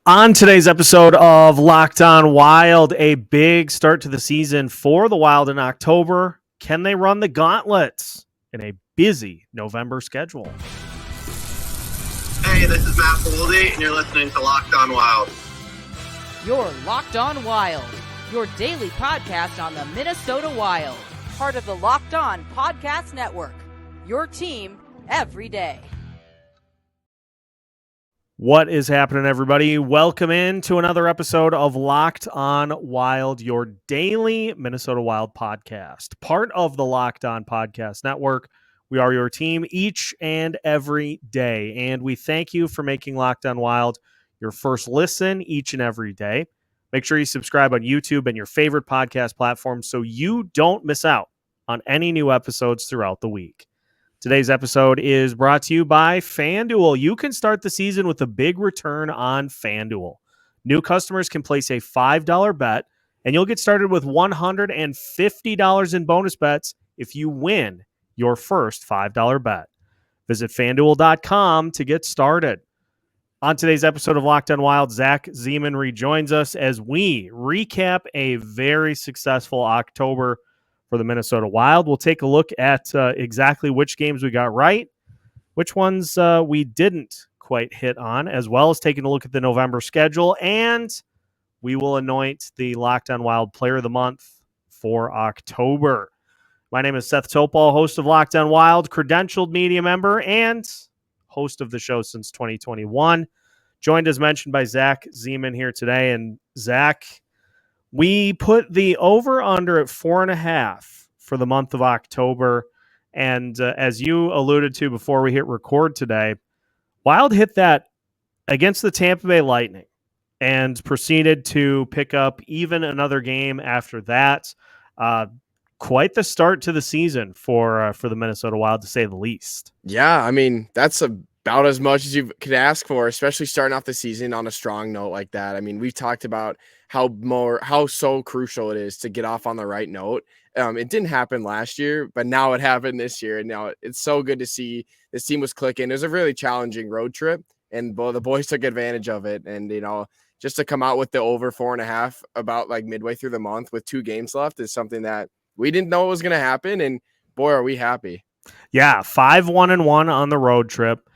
On today's episode of Locked On Wild, a big start to the season for the Wild in October. Can they run the gauntlets in a busy November schedule? Hey, this is Matt Boldy, and you're listening to Locked On Wild. You're Locked On Wild, your daily podcast on the Minnesota Wild. Part of the Locked On Podcast Network, your team every day. What is happening, everybody? Welcome in to another episode of Locked On Wild, your daily Minnesota Wild podcast. Part of the Locked On Podcast Network. We are your team each and every day, and we thank you for making Locked On Wild your first listen each and every day. Make sure you subscribe on YouTube and your favorite podcast platform so you don't miss out on any new episodes throughout the week. Today's episode is brought to you by FanDuel. You can start the season with a big return on FanDuel. New customers can place a $5 bet, and you'll get started with $150 in bonus bets if you win your first $5 bet. Visit FanDuel.com to get started. On today's episode of Locked On Wild, Zach Zeman rejoins us as we recap a very successful October for the Minnesota Wild. We'll take a look at exactly which games we got right, which ones we didn't quite hit on, as well as taking a look at the November schedule, and we will anoint the Locked On Wild Player of the Month for October. My name is Seth Topal, host of Locked On Wild, credentialed media member, and host of the show since 2021. Joined, as mentioned, by Zach Zeman here today. And Zach, we put the over-under at 4.5 for the month of October. And as you alluded to before we hit record today, Wild hit that against the Tampa Bay Lightning and proceeded to pick up even another game after that. Quite the start to the season for the Minnesota Wild, to say the least. Yeah, I mean, that's about as much as you could ask for, especially starting off the season on a strong note like that. I mean, we've talked about how so crucial it is to get off on the right note. It didn't happen last year, but now it happened this year. And now it's so good to see this team was clicking. It was a really challenging road trip, and the boys took advantage of it. And, just to come out with the over 4.5 about like midway through the month with 2 games left is something that we didn't know was going to happen. And boy, are we happy. Yeah, 5-1-1 on the road trip.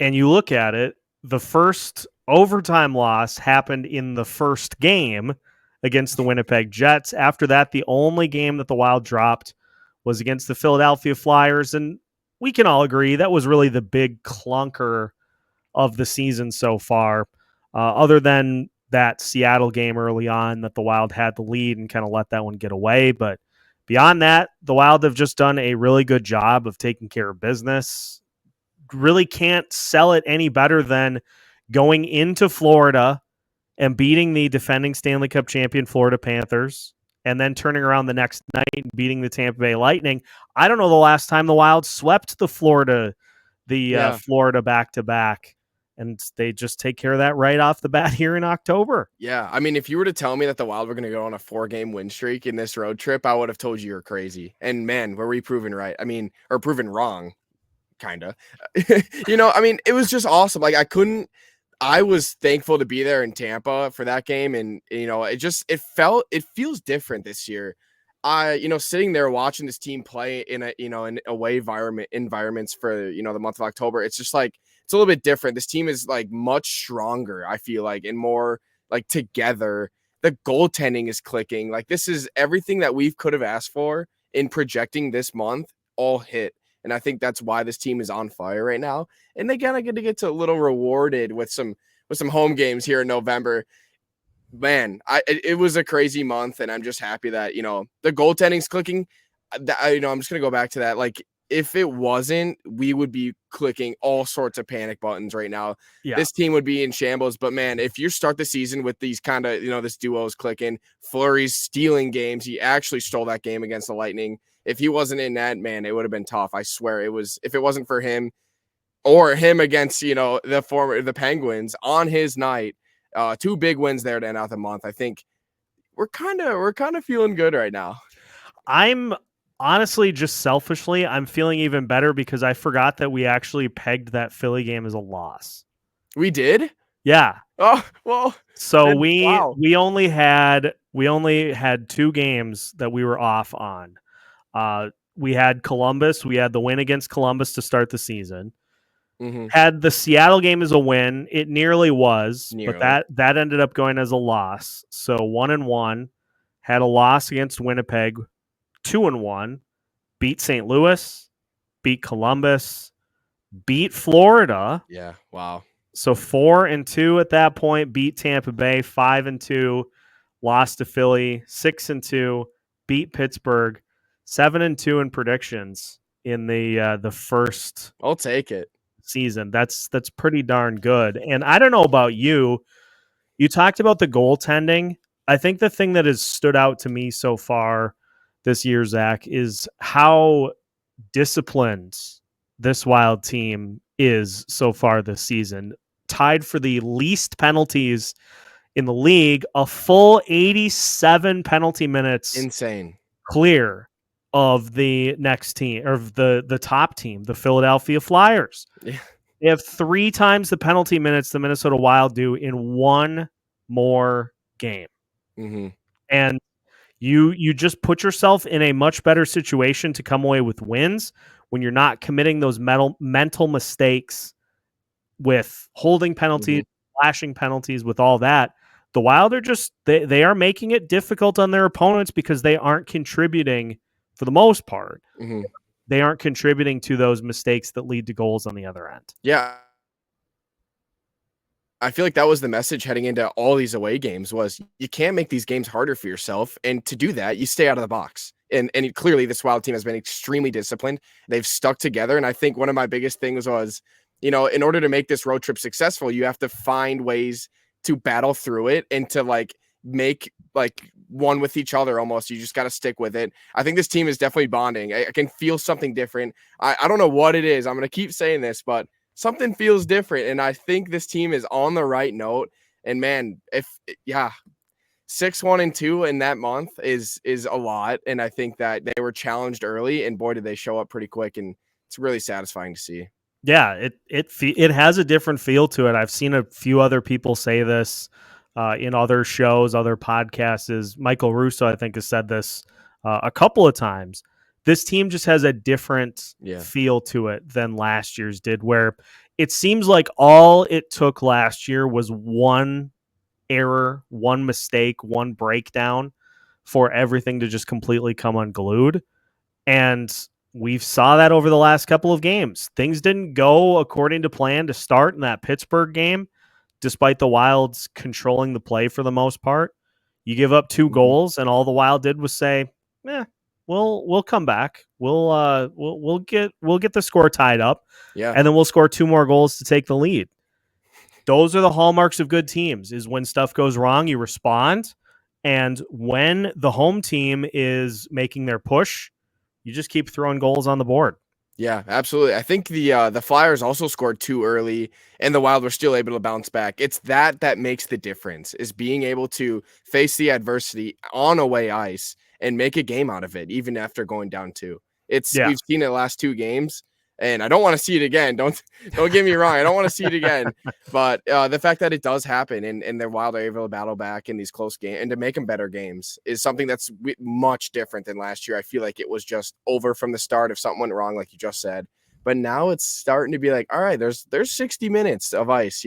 And you look at it, the first overtime loss happened in the first game against the Winnipeg Jets. After that, the only game that the Wild dropped was against the Philadelphia Flyers. And we can all agree that was really the big clunker of the season so far, other than that Seattle game early on that the Wild had the lead and kind of let that one get away. But beyond that, the Wild have just done a really good job of taking care of business. Really can't sell it any better than going into Florida and beating the defending Stanley Cup champion Florida Panthers and then turning around the next night and beating the Tampa Bay Lightning. I don't know the last time the Wild swept the Florida back-to-back, and they just take care of that right off the bat here in October. Yeah, I mean, if you were to tell me that the Wild were going to go on a 4-game win streak in this road trip, I would have told you you're crazy. And man, were we proven right? I mean, or proven wrong. Kind of, I mean, it was just awesome. Like I was thankful to be there in Tampa for that game. And, it feels different this year. Sitting there watching this team play in in away environments for, the month of October, it's just like, it's a little bit different. This team is like much stronger, I feel like, and more like together. The goaltending is clicking. Like this is everything that we could have asked for in projecting this month all hit. And I think that's why this team is on fire right now. And they kind of get to a little rewarded with some home games here in November. Man, it was a crazy month, and I'm just happy that, the goaltending's clicking. I'm just going to go back to that. Like, if it wasn't, we would be clicking all sorts of panic buttons right now. Yeah. This team would be in shambles. But, man, if you start the season with these kind of, this duo is clicking, Fleury's stealing games. He actually stole that game against the Lightning. If he wasn't in that, man, it would have been tough. I swear it was. If it wasn't for him or him against, the Penguins on his night, 2 big wins there to end out the month. I think we're kind of feeling good right now. I'm honestly, just selfishly, I'm feeling even better because I forgot that we actually pegged that Philly game as a loss. We did? Yeah. Oh, well. So then, wow. we only had 2 games that we were off on. We had Columbus. We had the win against Columbus to start the season. Mm-hmm. Had the Seattle game as a win. It nearly was, but Nearly. that ended up going as a loss. So 1-1. Had a loss against Winnipeg. 2-1. Beat St. Louis. Beat Columbus. Beat Florida. Yeah. Wow. So 4-2 at that point. Beat Tampa Bay. 5-2. Lost to Philly. 6-2. Beat Pittsburgh. 7-2 in predictions in the first I'll take it. season. That's pretty darn good. And I don't know about you. You talked about the goaltending. I think the thing that has stood out to me so far this year, Zach, is how disciplined this Wild team is so far this season. Tied for the least penalties in the league, a full 87 penalty minutes Insane. clear of the next team, or the top team, the Philadelphia Flyers. Yeah. They have 3 times the penalty minutes the Minnesota Wild do in one more game. Mm-hmm. And you just put yourself in a much better situation to come away with wins when you're not committing those mental mistakes with holding penalties, flashing penalties, with all that. The Wild are just they are making it difficult on their opponents because they aren't contributing for the most part. Mm-hmm. They aren't contributing to those mistakes that lead to goals on the other end. Yeah. I feel like that was the message heading into all these away games was you can't make these games harder for yourself. And to do that, you stay out of the box. And clearly this Wild team has been extremely disciplined. They've stuck together. And I think one of my biggest things was, in order to make this road trip successful, you have to find ways to battle through it and to make one with each other almost. You just got to stick with it. I think this team is definitely bonding. I can feel something different. I don't know what it is. I'm going to keep saying this, but something feels different. And I think this team is on the right note. And man, 6-1-2 in that month is a lot. And I think that they were challenged early, and boy, did they show up pretty quick. And it's really satisfying to see. Yeah, it has a different feel to it. I've seen a few other people say this in other shows, other podcasts. Is Michael Russo, I think, has said this a couple of times. This team just has a different feel to it than last year's did, where it seems like all it took last year was one error, one mistake, one breakdown for everything to just completely come unglued. And we've saw that over the last couple of games. Things didn't go according to plan to start in that Pittsburgh game, despite the Wild's controlling the play for the most part. You give up 2 goals, and all the Wild did was say, we'll come back. We'll get the score tied up. Yeah. And then we'll score 2 more goals to take the lead. Those are the hallmarks of good teams, is when stuff goes wrong, you respond. And when the home team is making their push, you just keep throwing goals on the board. Yeah, absolutely. I think the Flyers also scored 2 early, and the Wild were still able to bounce back. It's that makes the difference, is being able to face the adversity on away ice and make a game out of it, even after going down 2. We've seen it the last 2 games, and I don't want to see it again. Don't get me wrong. I don't want to see it again. But the fact that it does happen and the Wild are able to battle back in these close games and to make them better games is something that's much different than last year. I feel like it was just over from the start if something went wrong, like you just said. But now it's starting to be like, all right, there's 60 minutes of ice,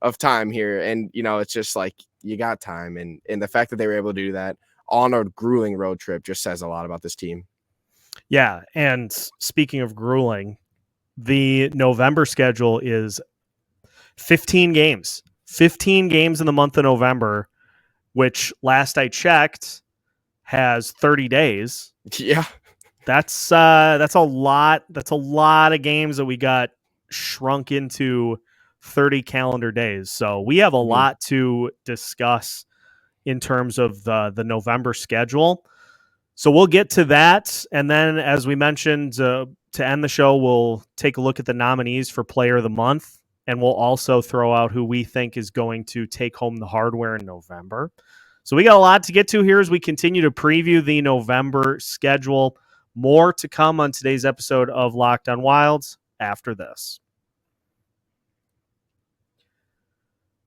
of time here. And, it's just like you got time. And the fact that they were able to do that on a grueling road trip just says a lot about this team. Yeah, and speaking of grueling, the November schedule is 15 games. 15 games in the month of November, which last I checked has 30 days. Yeah. That's a lot. That's a lot of games that we got shrunk into 30 calendar days. So we have a lot to discuss in terms of the November schedule. So we'll get to that. And then, as we mentioned, to end the show, we'll take a look at the nominees for Player of the Month. And we'll also throw out who we think is going to take home the hardware in November. So we got a lot to get to here as we continue to preview the November schedule. More to come on today's episode of Locked on Wilds after this.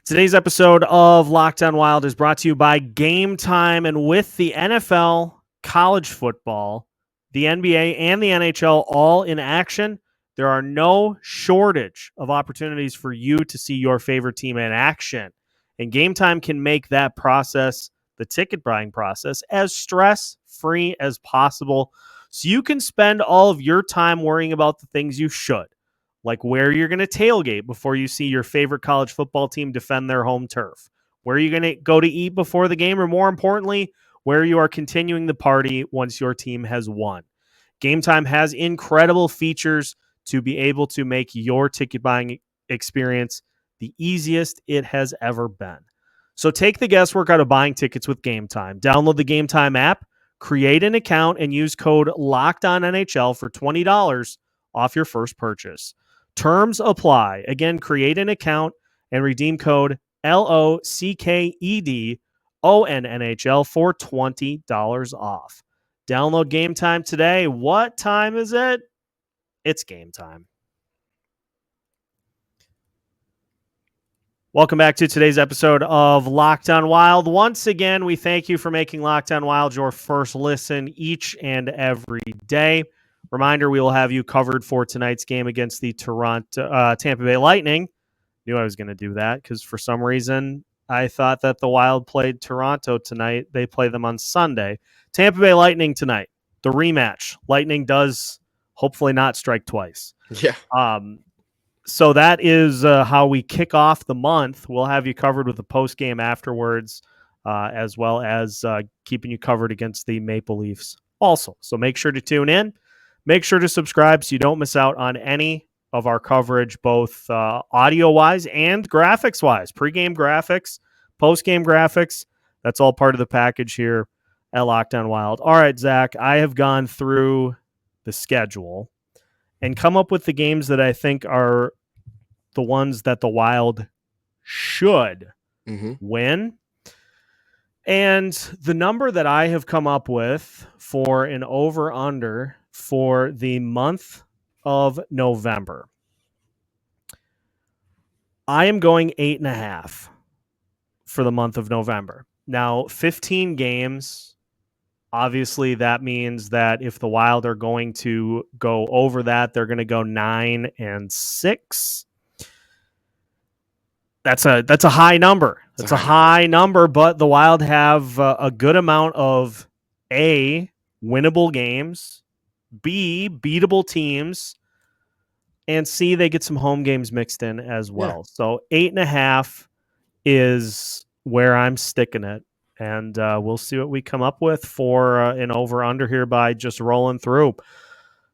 Today's episode of Locked On Wild is brought to you by Game Time, and with the NFL, college football, the NBA, and the NHL all in action, there are no shortage of opportunities for you to see your favorite team in action. And Game Time can make that process, the ticket buying process, as stress-free as possible, so you can spend all of your time worrying about the things you should, like where you're going to tailgate before you see your favorite college football team defend their home turf, where you're going to go to eat before the game, or more importantly, where you are continuing the party once your team has won. Game Time has incredible features to be able to make your ticket buying experience the easiest it has ever been. So take the guesswork out of buying tickets with Game Time. Download the Game Time app, create an account, and use code LOCKEDONNHL for $20 off your first purchase. Terms apply. Again, create an account and redeem code LOCKEDONNHL for $20 off. Download Game Time today. What time is it? It's game time. Welcome back to today's episode of Locked On Wild. Once again, we thank you for making Locked On Wild your first listen each and every day. Reminder, we will have you covered for tonight's game against the Tampa Bay Lightning. Knew I was going to do that because for some reason I thought that the Wild played Toronto tonight. They play them on Sunday. Tampa Bay Lightning tonight, the rematch. Lightning does hopefully not strike twice. Yeah. So that is how we kick off the month. We'll have you covered with a post game afterwards, as well as keeping you covered against the Maple Leafs also. So make sure to tune in. Make sure to subscribe so you don't miss out on any of our coverage, both audio-wise and graphics-wise. Pre-game graphics, post-game graphics, that's all part of the package here at Locked On Wild. All right, Zach, I have gone through the schedule and come up with the games that I think are the ones that the Wild should win. And the number that I have come up with for an over-under for the month of November, I am going 8.5 for the month of November. Now, 15 games, obviously that means that if the Wild are going to go over that, they're going to go 9-6. That's a high number. That's a high number, but the Wild have a good amount of A, winnable games, B, beatable teams, and C, they get some home games mixed in as well. Yeah. So 8.5 is where I'm sticking it, and we'll see what we come up with for an over-under here by just rolling through.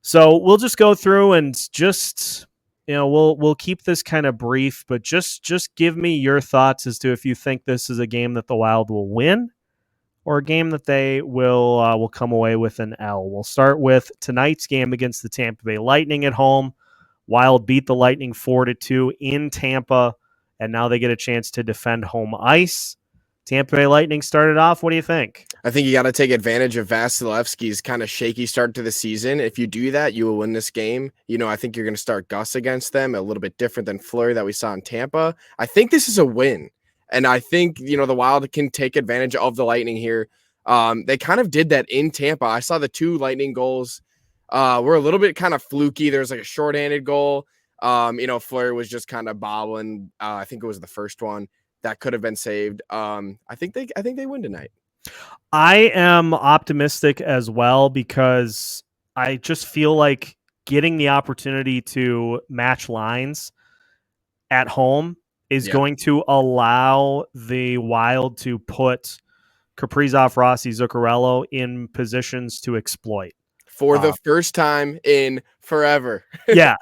So we'll just go through and just... we'll keep this kind of brief, but just give me your thoughts as to if you think this is a game that the Wild will win or a game that they will come away with an L. We'll start with tonight's game against the Tampa Bay Lightning at home. Wild beat the Lightning 4-2 in Tampa, and now they get a chance to defend home ice. Tampa Bay Lightning started off. What do you think? I think you got to take advantage of Vasilevsky's kind of shaky start to the season. If you do that, you will win this game. I think you're going to start Gus against them, a little bit different than Fleury that we saw in Tampa. I think this is a win. And I think, the Wild can take advantage of the Lightning here. They kind of did that in Tampa. I saw the 2 Lightning goals were a little bit kind of fluky. There's like a shorthanded goal. Fleury was just kind of bobbling. I think it was the first one that could have been saved. I think they win tonight. I am optimistic as well because I just feel like getting the opportunity to match lines at home is going to allow the Wild to put Kaprizov, Rossi, Zuccarello in positions to exploit. For the first time in forever. Yeah.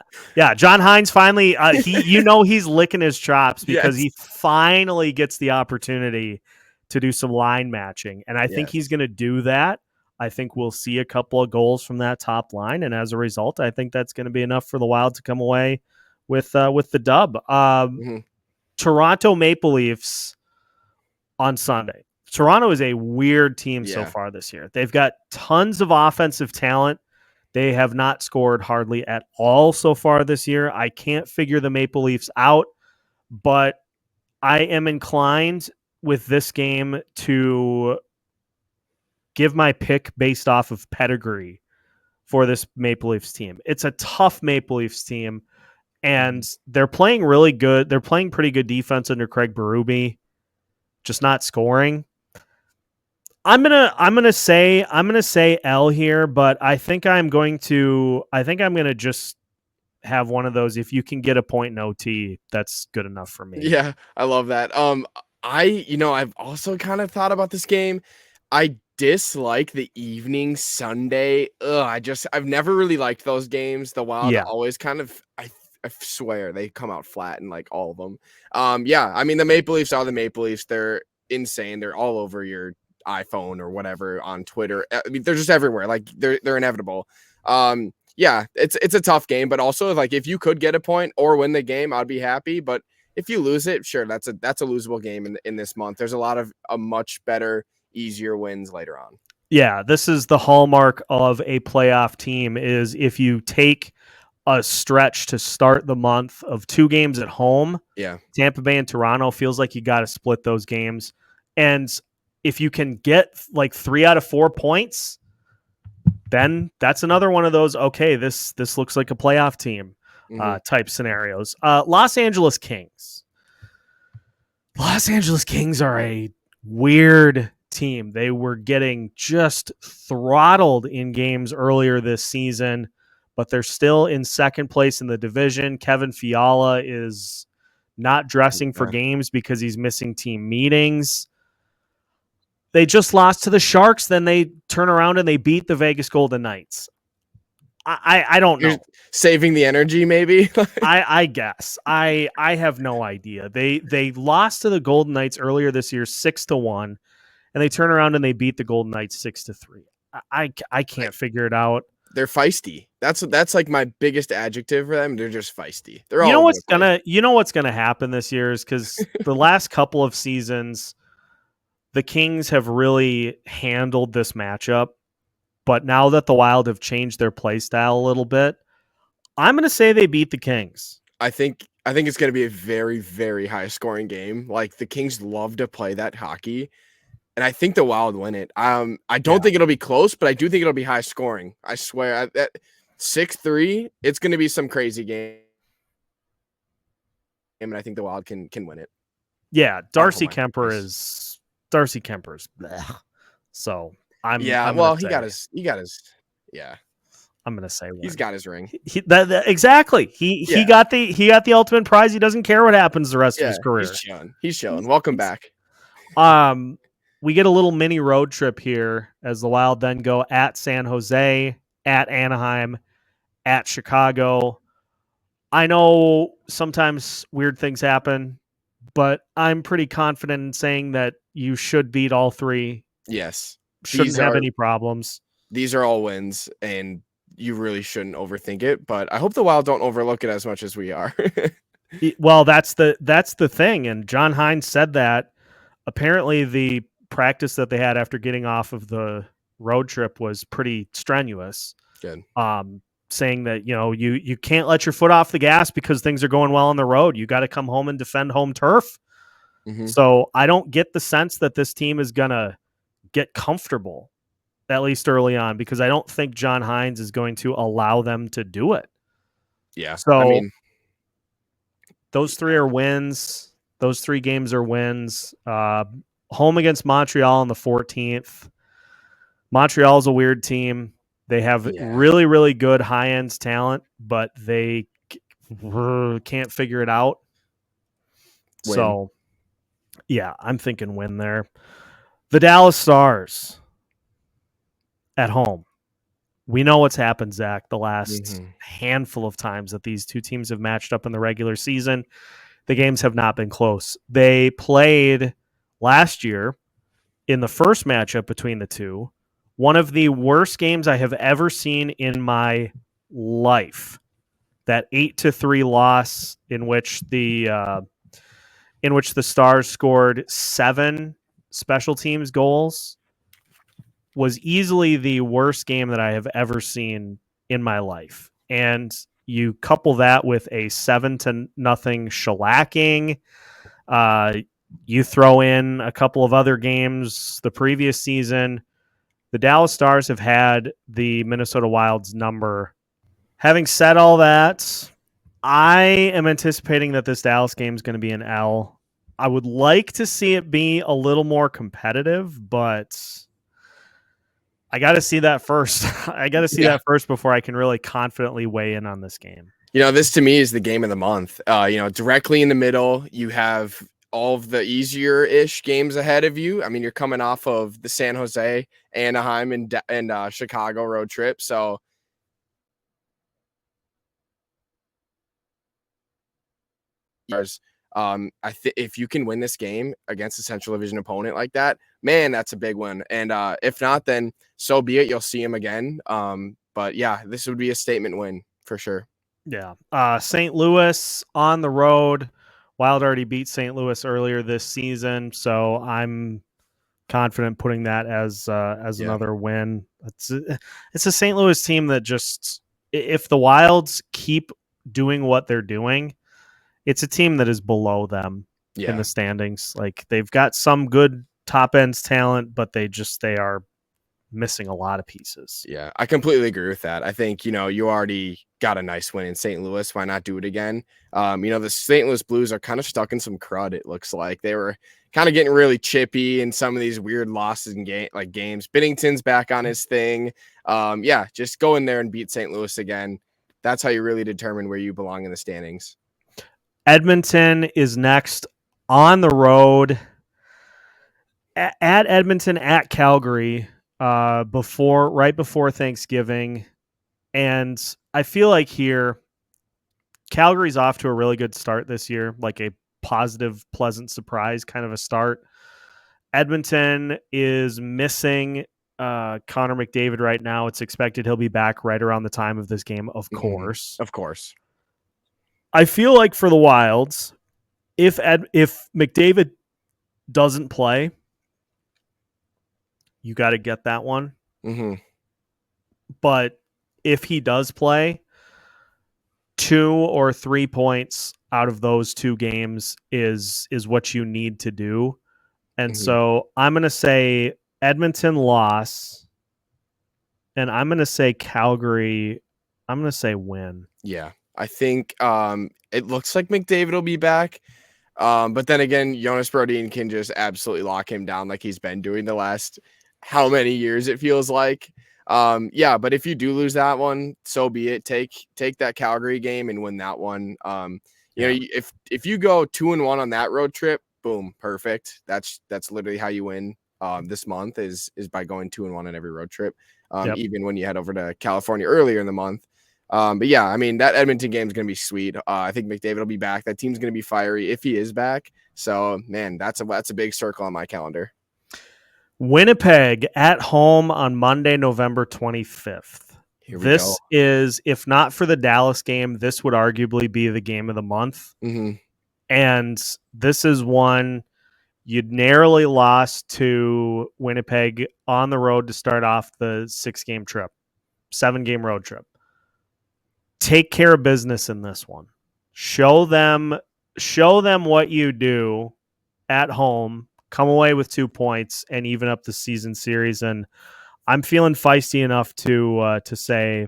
John Hines finally, he's licking his chops because he finally gets the opportunity to do some line matching. And I think he's going to do that. I think we'll see a couple of goals from that top line. And as a result, I think that's going to be enough for the Wild to come away with the dub. Toronto Maple Leafs on Sunday. Toronto is a weird team so far this year. They've got tons of offensive talent. They have not scored hardly at all so far this year. I can't figure the Maple Leafs out, but I am inclined with this game to give my pick based off of pedigree for this Maple Leafs team. It's a tough Maple Leafs team, and they're playing really good. They're playing pretty good defense under Craig Berube, just not scoring. I'm gonna say L here, but I think I'm gonna just have one of those. If you can get a point in OT, that's good enough for me. Yeah, I love that. I've also kind of thought about this game. I dislike the evening Sunday. I've never really liked those games. The Wild Yeah. always kind of, I swear they come out flat in like all of them. Yeah, I mean, the Maple Leafs are the Maple Leafs. They're insane. They're all over your iPhone or whatever on Twitter. I mean, they're just everywhere. Like they're inevitable. Yeah, it's a tough game, but also like if you could get a point or win the game, I'd be happy. But if you lose it, sure, that's a losable game in this month. There's a lot of a much better, easier wins later on. Yeah, this is the hallmark of a playoff team is if you take a stretch to start the month of 2 games at home. Yeah. Tampa Bay and Toronto feels like you got to split those games. And if you can get like 3 out of 4 points, then that's another one of those, okay, this looks like a playoff team type scenarios. Los Angeles Kings. Los Angeles Kings are a weird team. They were getting just throttled in games earlier this season, but they're still in second place in the division. Kevin Fiala is not dressing for games because he's missing team meetings. They just lost to the Sharks. Then they turn around and they beat the Vegas Golden Knights. I don't know. You're saving the energy, maybe. I guess. I have no idea. They lost to the Golden Knights earlier this year 6-1, and they turn around and they beat the Golden Knights 6-3. I can't figure it out. They're feisty. That's like my biggest adjective for them. They're just feisty. They're all what's gonna happen this year is because the last couple of seasons, the Kings have really handled this matchup. But now that the Wild have changed their play style a little bit, I'm going to say they beat the Kings. I think it's going to be a very, very high scoring game. Like the Kings love to play that hockey, and I think the Wild win it. I don't think it'll be close, but I do think it'll be high scoring. I swear that 6-3, it's going to be some crazy game, and I think the Wild can win it. Yeah, Darcy Kemper's bleh. So I'm he got his yeah. I'm gonna say he's got his ring. Exactly. He got the ultimate prize. He doesn't care what happens the rest of his career. He's chilling. Welcome back. We get a little mini road trip here as the Wild then go at San Jose, at Anaheim, at Chicago. I know sometimes weird things happen, but I'm pretty confident in saying that you should beat all 3. Yes. Shouldn't have any problems. These are all wins, and you really shouldn't overthink it. But I hope the Wild don't overlook it as much as we are. Well, that's the thing, and John Hines said that. Apparently, the practice that they had after getting off of the road trip was pretty strenuous. Good. Saying that you can't let your foot off the gas because things are going well on the road. You got to come home and defend home turf. Mm-hmm. So I don't get the sense that this team is gonna get comfortable, at least early on, because I don't think John Hines is going to allow them to do it. Yeah. So those 3 are wins. Those 3 games are wins. Home against Montreal on the 14th. Montreal is a weird team. They have really, really good high-end talent, but they can't figure it out. Win. So, yeah, I'm thinking win there. The Dallas Stars at home. We know what's happened, Zach, the last handful of times that these 2 teams have matched up in the regular season. The games have not been close. They played last year in the first matchup between the 2. One of the worst games I have ever seen in my life. That 8-3 loss in which the Stars scored 7 special teams goals was easily the worst game that I have ever seen in my life. And you couple that with a 7-0 shellacking. You throw in a couple of other games the previous season, the Dallas Stars have had the Minnesota Wild's number. Having said all that, I am anticipating that this Dallas game is going to be an L. I would like to see it be a little more competitive, but I got to see that first. I got to see that first before I can really confidently weigh in on this game. This to me is the game of the month. Directly in the middle, you have all of the easier-ish games ahead of you. I mean, you're coming off of the San Jose, Anaheim, and Chicago road trip. So if you can win this game against a Central Division opponent like that, man, that's a big one. And if not, then so be it. You'll see him again. But yeah, this would be a statement win for sure. Yeah. St. Louis on the road. Wild already beat St. Louis earlier this season, so I'm confident putting that as another win. It's a St. Louis team that just, if the Wilds keep doing what they're doing, it's a team that is below them in the standings. Like, they've got some good top end talent, but they are missing a lot of pieces. Yeah, I completely agree with that. I think, you already got a nice win in St. Louis. Why not do it again? The St. Louis Blues are kind of stuck in some crud. It looks like they were kind of getting really chippy in some of these weird losses in games. Binnington's back on his thing. Just go in there and beat St. Louis again. That's how you really determine where you belong in the standings. Edmonton is next on the road at Edmonton, at Calgary, right before Thanksgiving. And I feel like here, Calgary's off to a really good start this year, like a positive, pleasant surprise kind of a start. Edmonton is missing Connor McDavid right now. It's expected he'll be back right around the time of this game, of course. Of course. I feel like for the Wilds, if McDavid doesn't play, you got to get that one. Mm-hmm. But if he does play, 2 or 3 points out of those 2 games is what you need to do. And so I'm going to say Edmonton loss, and I'm going to say Calgary, I'm going to say win. Yeah, I think it looks like McDavid will be back. But then again, Jonas Brodin can just absolutely lock him down like he's been doing the last how many years it feels like. But if you do lose that one, so be it. Take that Calgary game and win that one. If you go 2-1 on that road trip, boom, perfect. That's literally how you win this month is by going 2-1 on every road trip. Even when you head over to California earlier in the month. That Edmonton game is going to be sweet. I think McDavid will be back. That team's going to be fiery if he is back. So, man, that's a big circle on my calendar. Winnipeg at home on Monday, November 25th. This is, if not for the Dallas game, this would arguably be the game of the month. Mm-hmm. And this is one you'd narrowly lost to Winnipeg on the road to start off the 7-game road trip. Take care of business in this one. Show them what you do at home. Come away with 2 points and even up the season series. And I'm feeling feisty enough to say,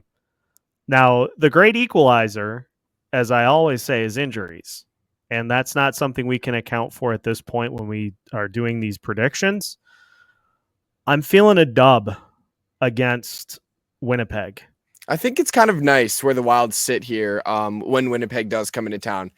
now the great equalizer, as I always say, is injuries. And that's not something we can account for at this point when we are doing these predictions. I'm feeling a dub against Winnipeg. I think it's kind of nice where the Wild sit here when Winnipeg does come into town.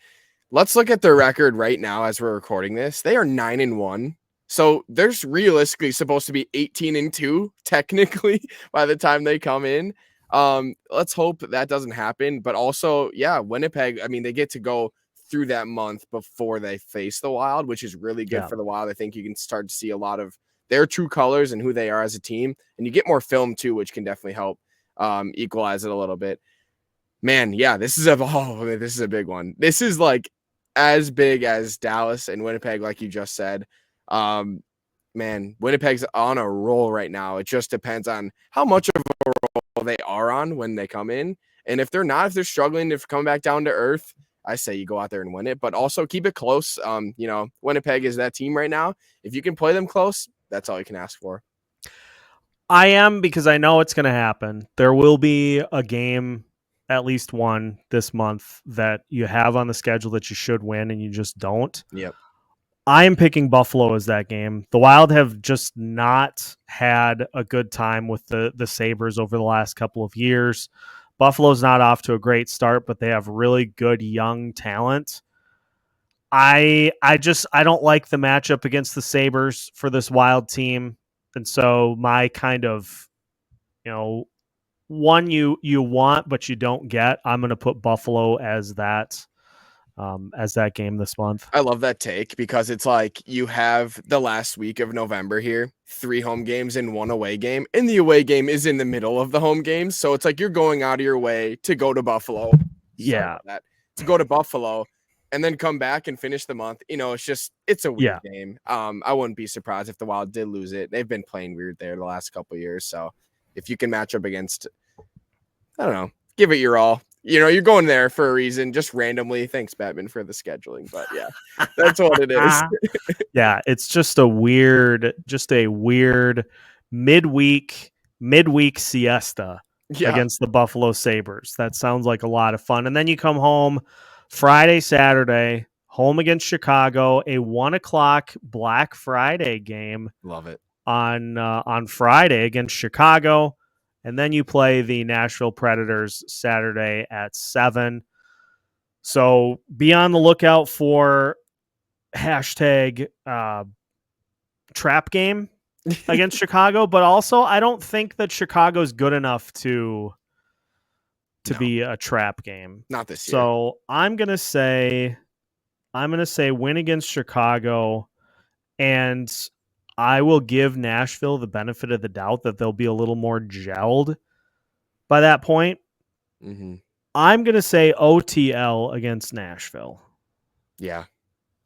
Let's look at their record right now as we're recording this. They are 9-1. So there's realistically supposed to be 18-2 technically by the time they come in. Let's hope that doesn't happen. But also, Winnipeg, they get to go through that month before they face the Wild, which is really good for the Wild. I think you can start to see a lot of their true colors and who they are as a team. And you get more film too, which can definitely help equalize it a little bit. Man, this is a big one. This is like as big as Dallas and Winnipeg, like you just said. Winnipeg's on a roll right now. It just depends on how much of a roll they are on when they come in. And if they're struggling, if coming back down to earth, I say you go out there and win it, but also keep it close. Winnipeg is that team right now. If you can play them close, that's all you can ask for. I am, because I know it's going to happen. There will be a game, at least one this month, that you have on the schedule that you should win and you just don't. Yep. I am picking Buffalo as that game. The Wild have just not had a good time with the Sabres over the last couple of years. Buffalo's not off to a great start, but they have really good young talent. I don't like the matchup against the Sabres for this Wild team. And so my kind of, one you want but you don't get, I'm going to put Buffalo as that game this month. I love that take, because it's like you have the last week of November here, 3 home games and 1 away game, and the away game is in the middle of the home games. So it's like you're going out of your way to go to Buffalo. Yeah. To go to Buffalo and then come back and finish the month. It's a weird game. I wouldn't be surprised if the Wild did lose it. They've been playing weird there the last couple of years. So if you can match up against, I don't know, give it your all. You're going there for a reason, just randomly. Thanks, Batman, for the scheduling. But yeah, that's what it is. Yeah, it's just a weird midweek siesta against the Buffalo Sabres. That sounds like a lot of fun. And then you come home Friday, Saturday, home against Chicago, a 1:00 Black Friday game. Love it. On Friday against Chicago. And then you play the Nashville Predators Saturday at 7. So be on the lookout for hashtag trap game against Chicago. But also, I don't think that Chicago's good enough to be a trap game. Not this year. So I'm gonna say win against Chicago, and I will give Nashville the benefit of the doubt that they'll be a little more gelled by that point. Mm-hmm. I'm going to say OTL against Nashville. Yeah.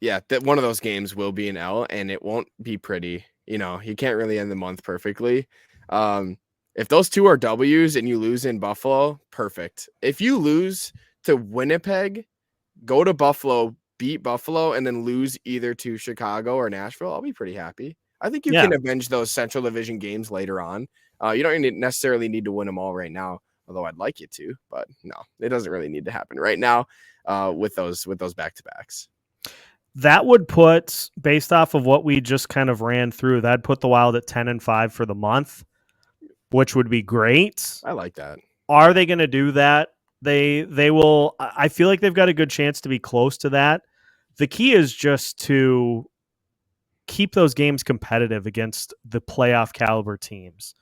Yeah. That one of those games will be an L, and it won't be pretty. You can't really end the month perfectly. If those two are W's and you lose in Buffalo, perfect. If you lose to Winnipeg, go to Buffalo, beat Buffalo, and then lose either to Chicago or Nashville, I'll be pretty happy. I think you can avenge those Central Division games later on. You don't necessarily need to win them all right now, although I'd like you to. But no, it doesn't really need to happen right now with those back-to-backs. That would put, based off of what we just kind of ran through, that'd put the Wild at 10-5 for the month, which would be great. I like that. Are they going to do that? They will. I feel like they've got a good chance to be close to that. The key is just to keep those games competitive against the playoff caliber teams.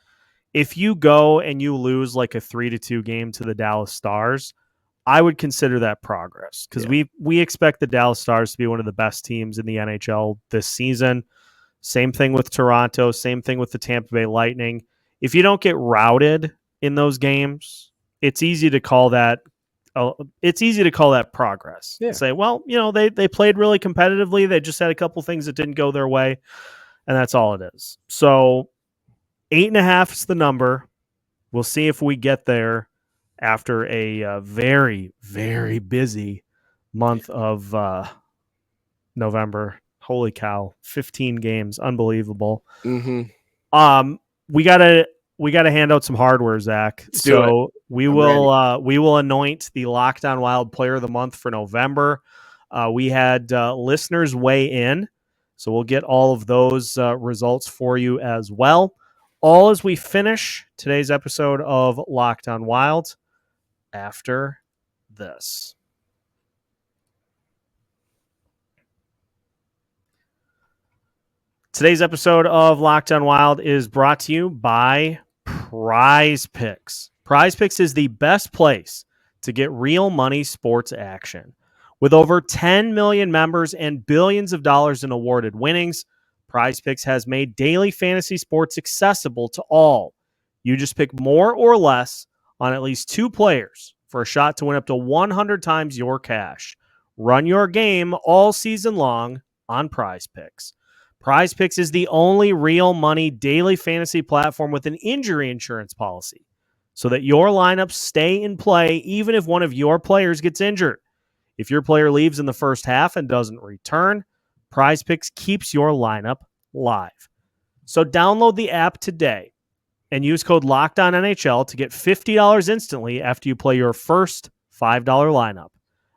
If you go and you lose like a 3-2 game to the Dallas Stars, I would consider that progress, because we expect the Dallas Stars to be one of the best teams in the NHL this season. Same thing with Toronto, same thing with the Tampa Bay Lightning. If you don't get routed in those games, it's easy to call that progress. Yeah. Say, well, they played really competitively. They just had a couple things that didn't go their way, and that's all it is. So 8.5 is the number. We'll see if we get there after a very, very busy month of November. Holy cow, 15 games, unbelievable. Mm-hmm. We gotta hand out some hardware, Zach. We will anoint the Locked On Wild Player of the Month for November. We had listeners weigh in, so we'll get all of those results for you as well. All as we finish today's episode of Locked On Wild after this. Today's episode of Locked On Wild is brought to you by Prize Picks. Prize Picks is the best place to get real money sports action. With over 10 million members and billions of dollars in awarded winnings, Prize Picks has made daily fantasy sports accessible to all. You just pick more or less on at least 2 players for a shot to win up to 100 times your cash. Run your game all season long on Prize Picks. Prize Picks is the only real money daily fantasy platform with an injury insurance policy, so that your lineups stay in play even if one of your players gets injured. If your player leaves in the first half and doesn't return, Prize Picks keeps your lineup live. So download the app today and use code LOCKEDONNHL to get $50 instantly after you play your first $5 lineup.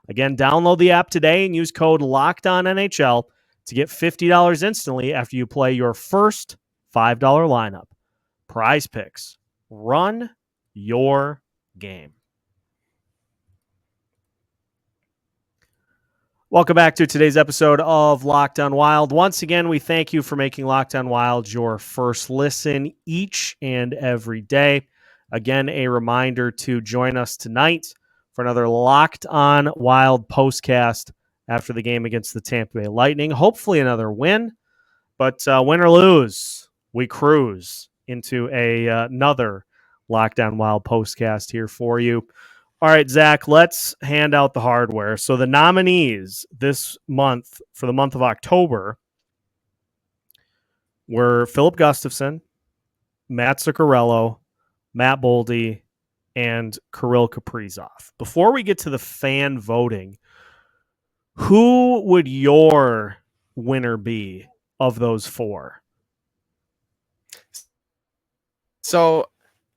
Again, download the app today and use code LOCKEDONNHL to get $50 instantly after you play your first $5 lineup. Prize Picks. Run your game. Welcome back to today's episode of Locked On Wild. Once again, we thank you for making Locked On Wild your first listen each and every day. Again, a reminder to join us tonight for another Locked On Wild postcast after the game against the Tampa Bay Lightning. Hopefully another win, but win or lose, we cruise into another Locked On Wild postcast here for you. All right, Zach, let's hand out the hardware. So the nominees this month, for the month of October, were Filip Gustavsson, Matt Zuccarello, Matt Boldy, and Kirill Kaprizov. Before we get to the fan voting, who would your winner be of those four? So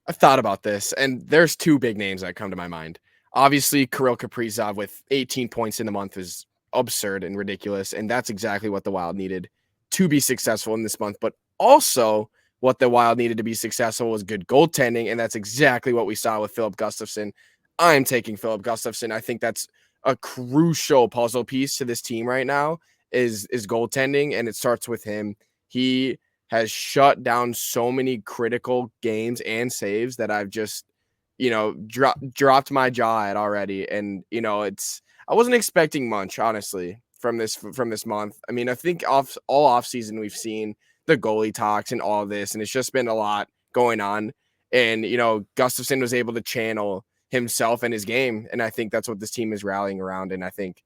I've thought about this, and there's two big names that come to my mind. Obviously, Kirill Kaprizov with 18 points in the month is absurd and ridiculous, and that's exactly what the Wild needed to be successful in this month. But also, what the Wild needed to be successful was good goaltending, and that's exactly what we saw with Filip Gustavsson. I'm taking Filip Gustavsson. I think that's a crucial puzzle piece to this team right now is goaltending, and it starts with him. He has shut down so many critical games and saves that I've just, dropped my jaw at already. And, I wasn't expecting much, honestly, from this month. I mean, I think all off season we've seen the goalie talks and all of this, and it's just been a lot going on. And, Gustavsson was able to channel himself and his game. And I think that's what this team is rallying around. And I think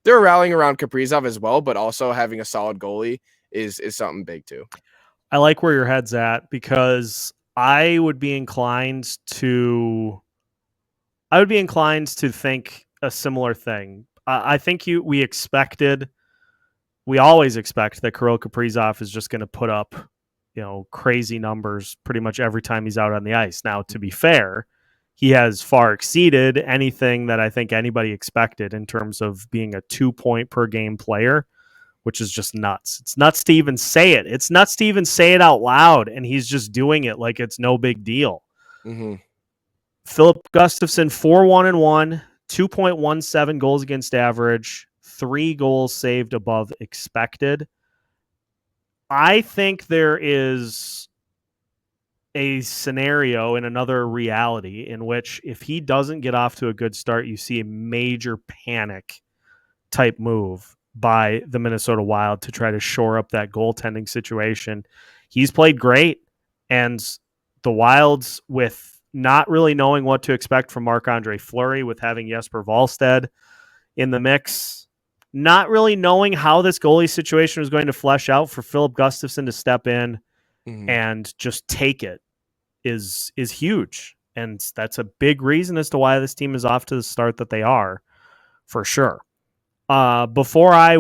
they're rallying around Kaprizov as well, but also having a solid goalie is something big too. I like where your head's at because I would be inclined to think a similar thing. I think we always expect that Kirill Kaprizov is just going to put up, crazy numbers pretty much every time he's out on the ice. Now, to be fair, he has far exceeded anything that I think anybody expected in terms of being a 2-point per game player, which is just nuts. It's nuts to even say it. It's nuts to even say it out loud, and he's just doing it like it's no big deal. Mm-hmm. Filip Gustavsson, 4-1-1, 2.17 goals against average, 3 goals saved above expected. I think there is a scenario in another reality in which if he doesn't get off to a good start, you see a major panic type move by the Minnesota Wild to try to shore up that goaltending situation. He's played great, and the Wilds, with not really knowing what to expect from Marc-Andre Fleury, with having Jesper Wallstedt in the mix, not really knowing how this goalie situation was going to flesh out, for Filip Gustavsson to step in and just take it is huge. And that's a big reason as to why this team is off to the start that they are, for sure. Before I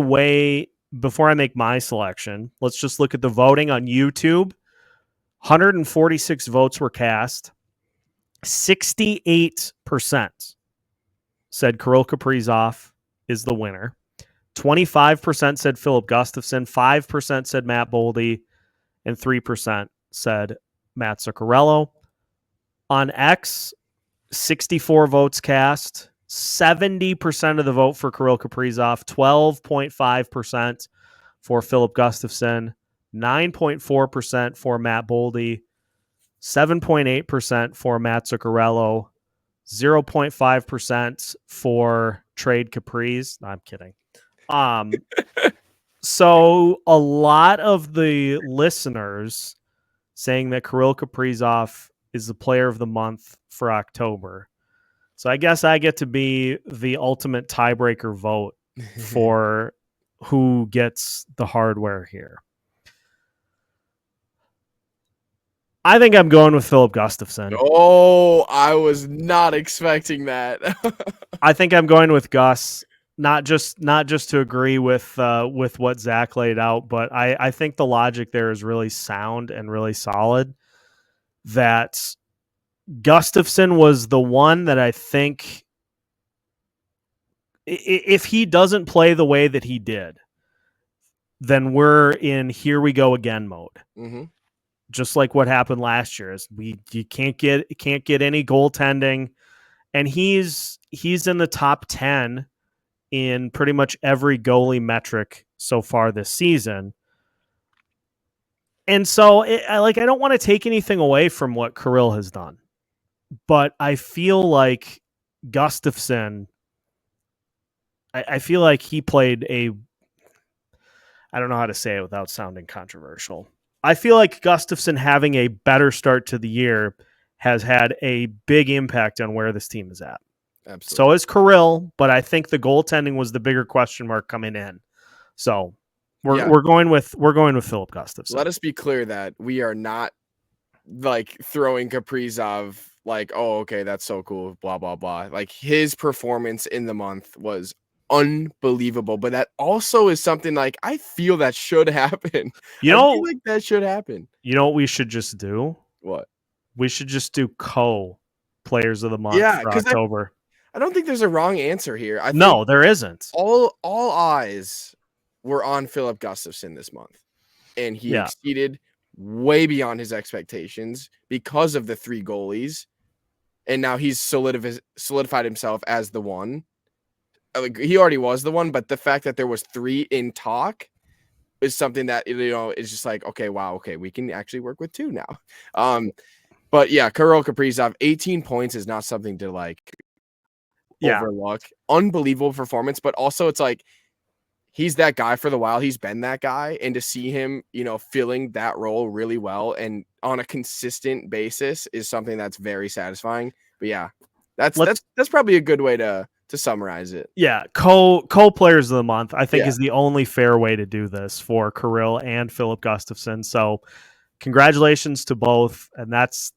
make my selection, let's just look at the voting on YouTube. 146 votes were cast. 68% said Kirill Kaprizov is the winner. 25% said Filip Gustavsson. 5% said Matt Boldy. And 3% said Matt Zuccarello. On X, 64 votes cast. 70% of the vote for Kirill Kaprizov, 12.5% for Filip Gustavsson, 9.4% for Matt Boldy, 7.8% for Matt Zuccarello, 0.5% for Trade Capriz. No, I'm kidding. So a lot of the listeners saying that Kirill Kaprizov is the player of the month for October. So I guess I get to be the ultimate tiebreaker vote for who gets the hardware here. I think I'm going with Filip Gustavsson. Oh, I was not expecting that. I think I'm going with Gus. not just to agree with what Zach laid out, but I think the logic there is really sound and really solid. That Gustavsson was the one that I think, if he doesn't play the way that he did, then we're in here we go again mode. Mm-hmm. Just like what happened last year, is you can't get any goaltending, and he's in the top 10 in pretty much every goalie metric so far this season. And so I don't want to take anything away from what Kirill has done, but I feel like Gustavsson, I feel like he played I don't know how to say it without sounding controversial. I feel like Gustavsson having a better start to the year has had a big impact on where this team is at. Absolutely. So is Kirill, but I think the goaltending was the bigger question mark coming in. So we're going with Filip Gustavsson. Let us be clear that we are not like throwing Kaprizov like, oh, okay, that's so cool, blah blah blah. Like, his performance in the month was unbelievable, but that also is something like I feel that should happen. I feel like that should happen. You know what we should just do? What? We should just do players of the month for October. I don't think there's a wrong answer here. No, there isn't. All eyes were on Filip Gustavsson this month, and he exceeded way beyond his expectations because of the 3 goalies, and now he's solidified himself as the one. Like, he already was the one, but the fact that there was 3 in talk is something that, is just like, okay, wow, okay, we can actually work with 2 now. But yeah, Kirill Kaprizov, 18 points is not something to overlook. Unbelievable performance, but also it's like, he's that guy for the Wild. He's been that guy, and to see him, filling that role really well and on a consistent basis is something that's very satisfying. But yeah, that's probably a good way to summarize it. Yeah, players of the month, I think, is the only fair way to do this for Kirill and Filip Gustavsson. So congratulations to both, and that's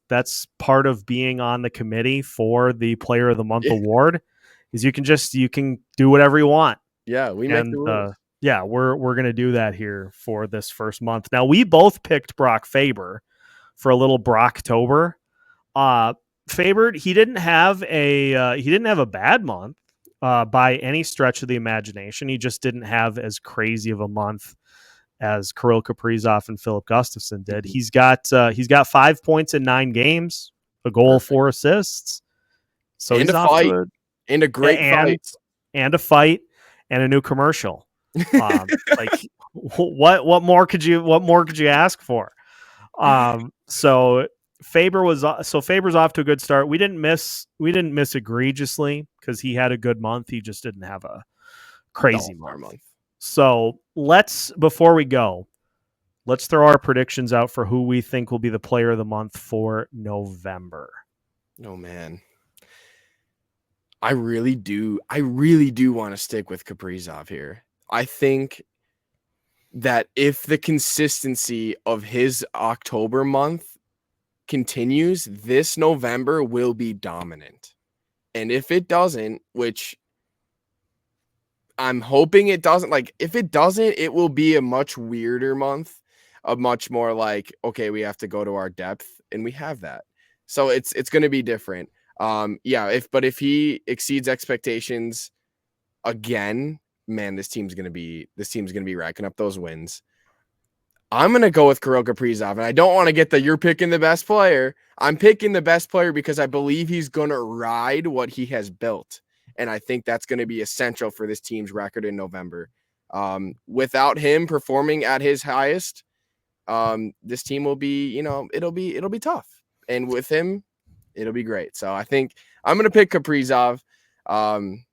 part of being on the committee for the Player of the Month award, is you can do whatever you want. Yeah, we make the rules. We're gonna do that here for this first month. Now, we both picked Brock Faber for a little Brocktober. Faber, he didn't have a bad month by any stretch of the imagination. He just didn't have as crazy of a month as Kirill Kaprizov and Filip Gustavsson did. Mm-hmm. He's got 5 points in 9 games, a goal, 4 assists. So and he's a fight, and a great fight, and a fight, and a new commercial. What more could you ask for? So Faber's off to a good start. We didn't miss egregiously because he had a good month. He just didn't have a crazy month. So before we go, let's throw our predictions out for who we think will be the Player of the Month for November. Oh man, I really do want to stick with Kaprizov here. I think that if the consistency of his October month continues, this November will be dominant. And if it doesn't, which I'm hoping it doesn't, if it doesn't, it will be a much weirder month, a much more like, okay, we have to go to our depth, and we have that. So it's going to be different. If he exceeds expectations again, man, this team's going to be racking up those wins. I'm going to go with Kirill Kaprizov, and I don't want to get you're picking the best player. I'm picking the best player because I believe he's going to ride what he has built. And I think that's going to be essential for this team's record in November. Without him performing at his highest, this team will be, it'll be tough. And with him, it'll be great. So I think I'm going to pick Kaprizov.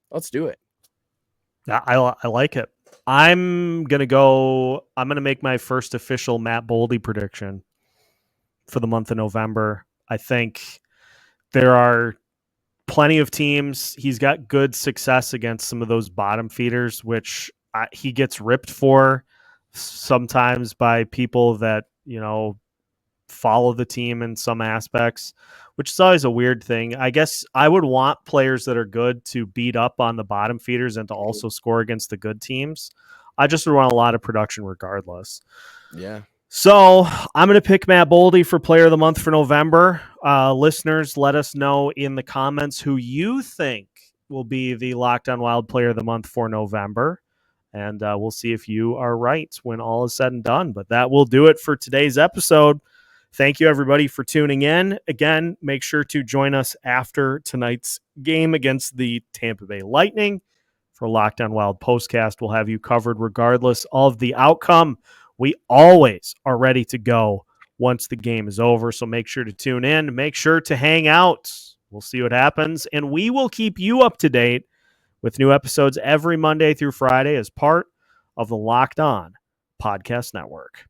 Let's do it. I like it. I'm going to make my first official Matt Boldy prediction for the month of November. I think there are plenty of teams. He's got good success against some of those bottom feeders, which he gets ripped for sometimes by people that, follow the team in some aspects. which is always a weird thing. I guess I would want players that are good to beat up on the bottom feeders and to also score against the good teams. I just would want a lot of production regardless. Yeah. So I'm going to pick Matt Boldy for Player of the Month for November. Listeners, let us know in the comments who you think will be the Locked On Wild Player of the Month for November. And we'll see if you are right when all is said and done. But that will do it for today's episode. Thank you, everybody, for tuning in. Again, make sure to join us after tonight's game against the Tampa Bay Lightning for Locked On Wild Postcast. We'll have you covered regardless of the outcome. We always are ready to go once the game is over. So make sure to tune in. Make sure to hang out. We'll see what happens. And we will keep you up to date with new episodes every Monday through Friday as part of the Locked On Podcast Network.